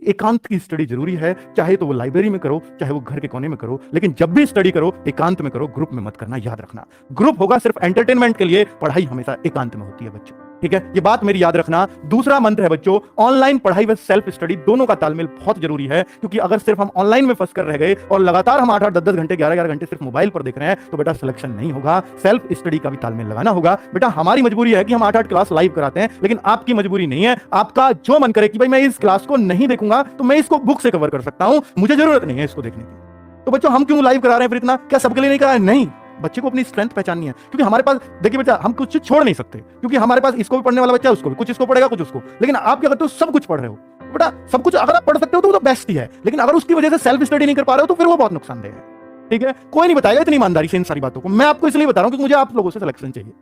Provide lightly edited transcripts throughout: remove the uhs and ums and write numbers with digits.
एकांत की स्टडी जरूरी है, चाहे तो वो लाइब्रेरी में करो, चाहे वो घर के कोने में करो, लेकिन जब भी स्टडी करो एकांत में करो, ग्रुप में मत करना, याद रखना। ग्रुप होगा सिर्फ एंटरटेनमेंट के लिए, पढ़ाई हमेशा एकांत में होती है बच्चों, ठीक है, ये बात मेरी याद रखना। दूसरा मंत्र है बच्चों, ऑनलाइन पढ़ाई व सेल्फ स्टडी दोनों का तालमेल बहुत जरूरी है, क्योंकि अगर सिर्फ हम ऑनलाइन में फंस कर रह गए और लगातार हम 8-8, 10-10 घंटे, 11-11 घंटे सिर्फ मोबाइल पर देख रहे हैं, तो बेटा सिलेक्शन नहीं होगा। सेल्फ स्टडी का भी तालमेल लगाना होगा। बेटा हमारी मजबूरी है कि हम 8-8 क्लास लाइव कराते हैं, लेकिन आपकी मजबूरी नहीं है। आपका जो मन करे कि भाई मैं इस क्लास को नहीं देखूंगा, तो मैं इसको बुक से कवर कर सकता हूं, मुझे जरूरत नहीं है इसको देखने की। तो बच्चों हम क्यों लाइव करा रहे हैं फिर इतना? क्या सबके लिए नहीं करा रहे? नहीं, बच्चे को अपनी स्ट्रेंथ पहचाननी है, क्योंकि हमारे पास देखिए बेटा हम कुछ छोड़ नहीं सकते, क्योंकि हमारे पास इसको भी पढ़ने वाला बच्चा है, उसको भी कुछ इसको पढ़ेगा, कुछ उसको। लेकिन आप क्या करते हो? सब कुछ पढ़ रहे हो बेटा, सब कुछ अगर आप पढ़ सकते हो तो वो तो बेस्ट ही है, लेकिन अगर उसकी वजह से सेल्फ स्टडी नहीं कर पा रहे हो तो फिर वो बहुत नुकसानदेह है, ठीक है। कोई नहीं बताएगा इतनी ईमानदारी से इन सारी बातों को, मैं आपको इसलिए बता रहा हूं कि मुझे आप लोगों से सिलेक्शन चाहिए,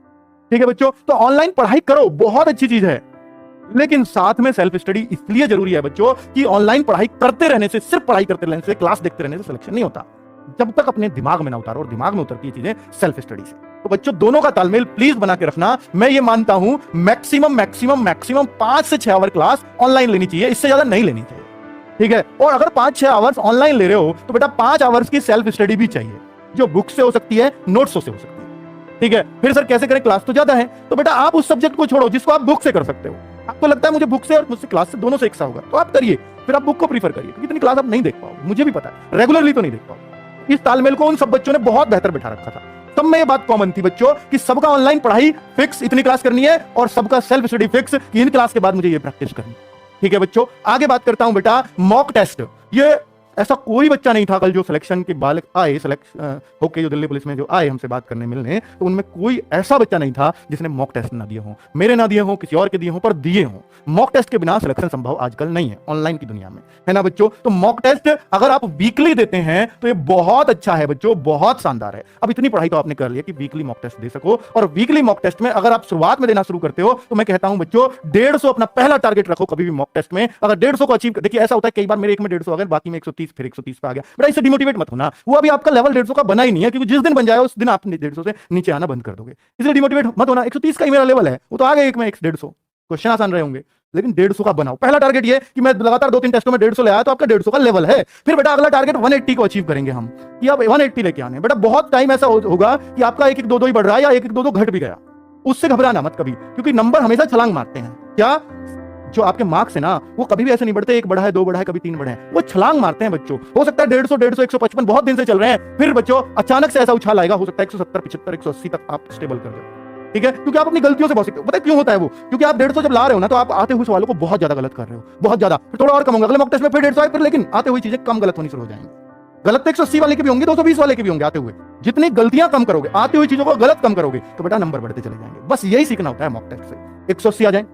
ठीक है बच्चों। तो ऑनलाइन पढ़ाई करो, बहुत अच्छी चीज है, लेकिन साथ में सेल्फ स्टडी इसलिए जरूरी है बच्चों कि ऑनलाइन पढ़ाई करते रहने से, सिर्फ पढ़ाई करते रहने से, क्लास देखते रहने से सिलेक्शन नहीं होता, जब तक अपने दिमाग में ना उतारो, और दिमाग में उतरती है चीजें सेल्फ स्टडी से। तो बच्चों दोनों का तालमेल प्लीज बना के रखना। मैं ये मानता हूं मैक्सिमम 5 से 6 आवर क्लास ऑनलाइन लेनी चाहिए, इससे ज्यादा नहीं लेनी चाहिए, ठीक है। और अगर 5-6 आवर्स ऑनलाइन ले रहे हो तो बेटा 5 आवर्स की सेल्फ स्टडी भी चाहिए, जो बुक से हो सकती है, नोट्सों से हो सकती है, ठीक है। फिर सर कैसे करें, क्लास तो ज्यादा है, तो बेटा आप उस सब्जेक्ट को छोड़ो जिसको आप बुक से कर सकते हो। आपको लगता है मुझे बुक से और मुझसे क्लास से दोनों से एक सा होगा, तो आप करिए, फिर आप बुक को प्रीफर करिए, क्योंकि इतनी क्लास आप नहीं देख पाओगे, मुझे भी पता है, रेगुलरली तो नहीं देख पाओगे। इस तालमेल को उन सब बच्चों ने बहुत बेहतर बैठा रखा था। तब में ये बात कॉमन थी बच्चों कि सबका ऑनलाइन पढ़ाई फिक्स, इतनी क्लास करनी है, और सबका सेल्फ स्टडी फिक्स कि इन क्लास के बाद मुझे ये प्रैक्टिस करनी, ठीक है बच्चों। आगे बात करता हूं बेटा मॉक टेस्ट। ये ऐसा कोई बच्चा नहीं था कल जो सिलेक्शन के बालक आए, होके जो दिल्ली पुलिस में जो आए हमसे बात करने मिलने, तो उनमें कोई ऐसा बच्चा नहीं था जिसने मॉक टेस्ट ना दिए हों, मेरे ना दिए हों, किसी और के दिए हों, पर दिए हों। मॉक टेस्ट के बिना सिलेक्शन संभव आजकल नहीं है ऑनलाइन की दुनिया में, है ना बच्चों। तो मॉक टेस्ट अगर आप वीकली देते हैं तो ये बहुत अच्छा है बच्चों, बहुत शानदार है। अब इतनी पढ़ाई तो आपने कर लिया कि वीकली मॉक टेस्ट दे सको, और वीकली मॉक टेस्ट में अगर आप शुरुआत में देना शुरू करते हो तो मैं कहता हूं बच्चों 150 अपना पहला टारगेट रखो कभी भी मॉक टेस्ट में। अगर 150 को अचीव, देखिए ऐसा होता है कई बार मेरे एक में 150 आ गया, बाकी में 130, फिर 130 पे आ गया, बेटा इससे डिमोटिवेट मत होना, वो अभी आपका लेवल 150 का बना ही नहीं है, क्योंकि जिस दिन बन जाएगा उस दिन आप 150 से नीचे आना बंद कर दोगे, इसलिए डिमोटिवेट मत होना। 130 का ही मेरा लेवल है, वो तो आ गया एक में 150, क्वेश्चन आसान रहे होंगे, लेकिन 150 का बनाओ। पहला टारगेट ये कि मैं लगातार 2-3 टेस्टों में 150 ले आया, तो आपका 150 का लेवल है। फिर बेटा अगला टारगेट 180 को अचीव करेंगे हम, कि आप 180 लेके आने। बेटा बहुत टाइम ऐसा होगा कि आपका 1-1, 2-2 ही बढ़ रहा है, या 1-1, 2-2 घट भी गया, उससे घबराना मत कभी, क्योंकि नंबर हमेशा छलांग मारते हैं। क्या जो आपके मार्क्स है ना, वो कभी भी ऐसे नहीं बढ़ते 1 बढ़ा है, 2 बढ़ा है, कभी 3 बढ़े हैं, वो छलांग मारते हैं बच्चों। हो सकता है 150, 155 बहुत दिन से चल रहे हैं, फिर बच्चों अचानक से ऐसा उछाल आएगा, हो सकता है 170, 75, 180 तक आप स्टेबल कर दो, ठीक है, क्योंकि आप अपनी गलतियों से बहुत सीखते हो। पता है क्यों होता है वो? क्योंकि आप 150 जब ला रहे हो ना, तो आप आते हुए सवालों को बहुत ज्यादा गलत कर रहे हो, बहुत ज्यादा। फिर थोड़ा और कम होगा, अगले मॉक टेस्ट में फिर 150 आए, फिर लेकिन आते हुए चीजें कम गलत होनी शुरू हो जाएंगी। गलत तो 180 वाले के भी होंगे, 220 वाले के भी होंगे आते हुए। जितनी गलतियां कम करोगे, आते हुए चीजों को गलत कम करोगे, तो बेटा नंबर बढ़ते चले जाएंगे। बस यही सीखना होता है मॉक टेस्ट से। 180 आ जाए,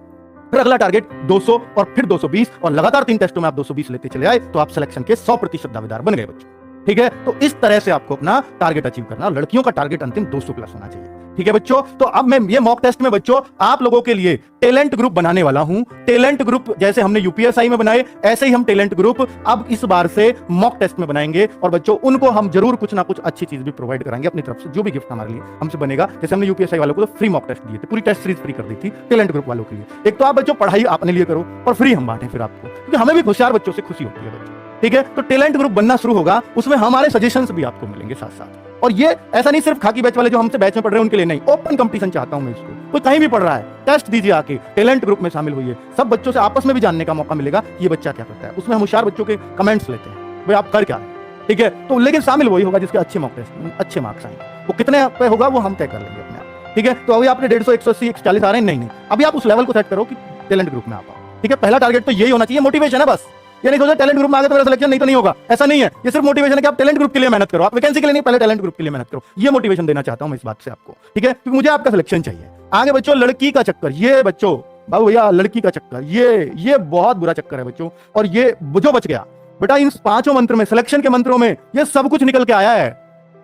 फिर अगला टारगेट 200, और फिर 220, और लगातार 3 टेस्टों में आप 220 लेते चले आए, तो आप सिलेक्शन के 100% दावेदार बन गए बच्चों, ठीक है। तो इस तरह से आपको अपना टारगेट अचीव करना। लड़कियों का टारगेट अंतिम 200 प्लस होना चाहिए, ठीक है बच्चों। तो अब मैं ये मॉक टेस्ट में बच्चों आप लोगों के लिए टैलेंट ग्रुप बनाने वाला हूं। टैलेंट ग्रुप जैसे हमने यूपीएसआई में बनाए, ऐसे ही हम टैलेंट ग्रुप अब इस बार से मॉक टेस्ट में बनाएंगे, और बच्चों उनको हम जरूर कुछ ना कुछ अच्छी चीज भी प्रोवाइड कराएंगे अपनी तरफ से, जो भी गिफ्ट हमारे लिए हमसे बनेगा। जैसे हमने यूपीएसआई वालों को तो फ्री मॉक टेस्ट दिए थे, पूरी टेस्ट सीरीज फ्री कर दी थी टैलेंट ग्रुप वालों के लिए। एक तो आप बच्चों पढ़ाई अपने लिए करो, और फ्री हम बांटें फिर आपको, क्योंकि हमें भी होशियार बच्चों से खुशी होती है बच्चों, ठीक है। तो टैलेंट ग्रुप बनना शुरू होगा, उसमें हमारे सजेशंस भी आपको मिलेंगे साथ साथ। और ये ऐसा नहीं सिर्फ खाकी बैच वाले जो हमसे बैच में पढ़ रहे हैं उनके लिए नहीं, ओपन कंपटीशन चाहता हूं मैं इसको। कोई कहीं भी पढ़ रहा है, टेस्ट दीजिए आके, टैलेंट ग्रुप में शामिल हुई है। सब बच्चों से आपस में भी जानने का मौका मिलेगा कि ये बच्चा क्या करता है। उसमें हम होशियार बच्चों के कमेंट्स लेते हैं, भाई आप कर क्या रहे हैं, ठीक है। तो लेकिन शामिल वही होगा जिसके अच्छे मॉक टेस्ट, अच्छे मार्क्स आएंगे। वो कितने पे होगा वो हम तय कर लेंगे अपने आप, ठीक है। तो अभी आपने 150, 180, 140 आ रहे हैं, नहीं, अभी आप उस लेवल को सेट करो कि टैलेंट ग्रुप में आ पाओ, ठीक है। पहला टारगेट तो यही होना चाहिए, मोटिवेशन है बस। ये नहीं सोचो टैलेंट ग्रुप में आ गए तो मेरा सिलेक्शन नहीं तो नहीं होगा, ऐसा नहीं है। ये सिर्फ मोटिवेशन है कि आप टैलेंट ग्रुप के लिए मेहनत करो, आप वैकेंसी के लिए नहीं, पहले टैलेंट ग्रुप के लिए मेहनत करो। ये मोटिवेशन देना चाहता हूं मैं इस बात से आपको, ठीक है, क्योंकि मुझे आपका सिलेक्शन चाहिए। आगे बच्चों लड़की का चक्कर, ये बच्चों बाबू भैया लड़की का चक्कर, ये बहुत बुरा चक्कर है बच्चों। और ये जो बच गया बेटा इन 5 मंत्र में, सिलेक्शन के मंत्रों में ये सब कुछ निकल के आया है।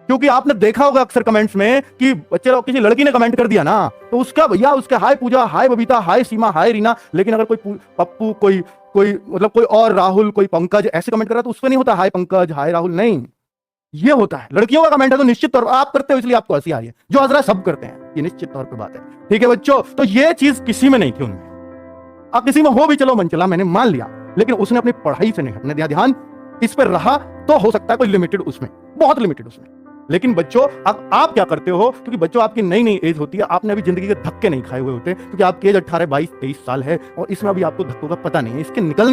क्योंकि आपने देखा होगा अक्सर कमेंट्स में कि बच्चे लोग, किसी लड़की ने कमेंट कर दिया ना, तो उसका भैया उसके हाय पूजा, हाय बबीता, हाय सीमा, हाय रीना। लेकिन अगर कोई पप्पू, कोई मतलब कोई और राहुल, कोई पंकज ऐसे कमेंट कर रहा है, तो उसमें नहीं होता हाय पंकज, हाय राहुल, नहीं, ये होता है लड़कियों का कमेंट है। तो निश्चित तौर पर आप करते हो इसलिए आपको हंसी आ रही है, जो हंस रहा है सब करते हैं, ये निश्चित तौर पर बात है, ठीक है बच्चों। तो ये चीज किसी में नहीं थी उनमें, अब किसी में हो भी चलो मन चला, मैंने मान लिया, लेकिन उसने अपनी पढ़ाई से नहीं हटने दिया, ध्यान इस पर रहा, तो हो सकता है कोई लिमिटेड उसमें, बहुत लिमिटेड उसमें। लेकिन बच्चों अब आप क्या करते हो, क्योंकि बच्चों आपकी नई नई एज होती है, आपने अभी जिंदगी के धक्के नहीं खाए हुए होते, क्योंकि आपकी एज 18 22 23 साल है और इसमें अभी आपको धक्कों का पता नहीं है, इसके निकलने